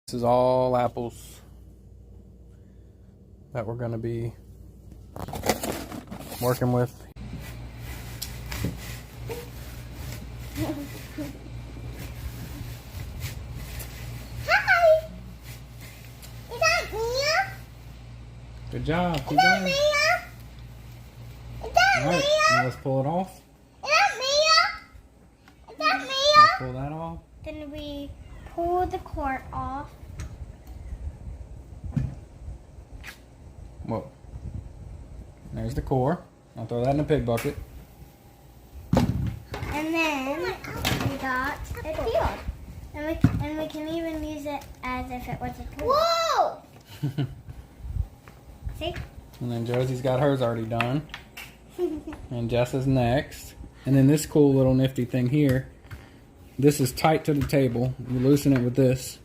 This is all apples that we're going to be working with. Hi! Is that Mia? Good job. Is that Mia? Is that All right, Mia? now let's pull it off. Is that Mia? Is that Let's Mia? pull that off. Then we pull the cord off. Whoa. There's the core. I'll throw that in the pig bucket. And then we got it peeled. And we can even use it as if it was a tool. Whoa! See? And then Josie's got hers already done. And Jess is next. And then this cool little nifty thing here. This is tight to the table. You loosen it with this.